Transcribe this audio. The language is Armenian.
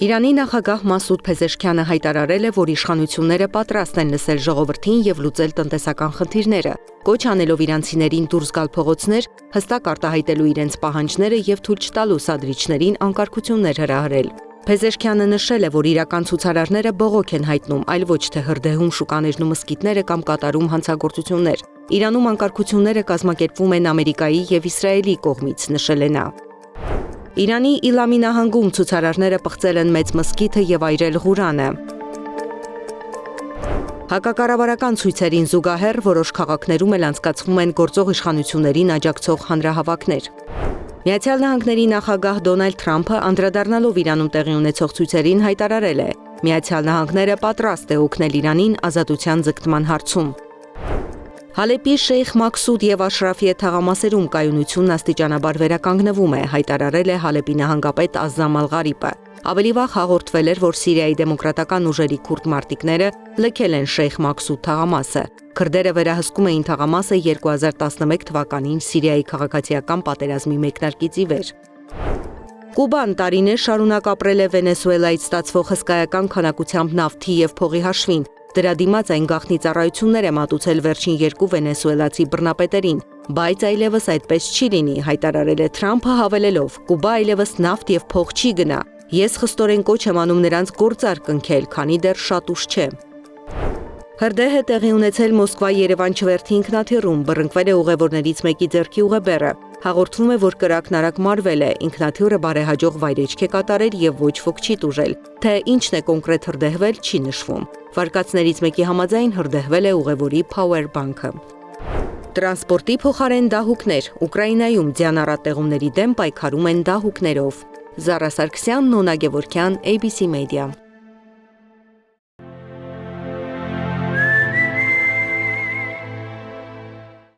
Իրանի նախագահ Մասուդ Փեզեշքյանը հայտարարել է, որ իշխանությունները պատրաստ են լսել ժողովրդին եւ լուծել տնտեսական խնդիրները, կոչ անելով իրանցիներին դուրս գալ փողոցներ, հստակ արտահայտելու իրենց պահանջները եւ թույլ չտալու սադրիչներին անկարգություններ հրահրել։ Փեզեշքյանը նշել է, որ իրական ցուցարարները բողոք են հայտնում, այլ ոչ թե հրդեհում շուկաներն ու մզկիթները կամ կատարում հանցագործություններ։ Իրանում անկարգությունները կազմակերպվում են Ամերիկայի եւ Իսրայելի կողմից, նշել է նա։ Իրանի Իլամի նահանգում ցուցարարները պղծել են մեծ մզկիթը եւ այրել Ղուրանը։ Հակակառավարական ցույցերին զուգահեռ որոշ քաղաքներում էլ անցկացվում են գործող իշխանություններին աջակցող հանրահավաքներ։ Միացյալ Նահանգների նախագահ Դոնալդ Թրամփը անդրադառնալով Իրանում տեղի ունեցող ցույցերին հայտարարել է. Միացյալ Նահանգները պատրաստ է օգնել Իրանին ազատության ձգտման հարցում։ Հալեպի Շեյխ Մաքսուդ եւ Աշրաֆիե թաղամասերում կայունությունն աստիճանաբար վերականգնվում է, հայտարարել է Հալեպի նահանգապետ Ազզամ Ալ-Ղարիբը։ Ավելի վաղ հաղորդվել էր, որ Սիրիայի դեմոկրատական ուժերի քուրդ մարտիկները լքել են Շեյխ Մաքսուդ թաղամասը։ Քրդերը վերահսկում էին թաղամասը 2011 թվականին Սիրիայի քաղաքացիական պատերազմի մեկնարկից ի վեր։ Կուբան տարիներ շարունակ ապրել է Վենեսուելայից ստացվող հսկայական քանակությամբ նավթի եւ փողի հաշվին։ Դրա դիմաց այն գաղտնի ծառայություններ է մատուցել վերջին երկու վենեսուելացի բռնապետերին, բայց այլևս այդպես չի լինի, հայտարարել է Թրամփը հավելելով. Կուբա այլևս նավթ եւ փող չի գնա։ Ես խստորեն կոչ եմ անում նրանց գործարք կնքել, քանի դեռ շատ ուշ չէ։ Հրդեհ է տեղի ունեցել Մոսկվա-Երևան չվերթի ինքնաթիռում, բռնկվել է ուղևորներից մեկի ձեռքի ուղեբեռը։ Հաղորդվում է, որ կրակն արագ մարվել է, ինքնաթիռը բարեհաջող վայրեջք է կատարել եւ ոչ ոք չի տուժել։ Թե ինչն է կոնկրետ հրդեհվել, չի նշվում։ Վարկածներից մեկի համաձայն հրդեհվել է ուղևորի power bank-ը։ Տրանսպորտի փոխարեն դահուկներ։ Ուկրաինայում ձյանառատեղումների դեմ պայքարում են դահուկներով։ Զարա Սարգսյան, Նոնա Գևորգյան, ABC Media։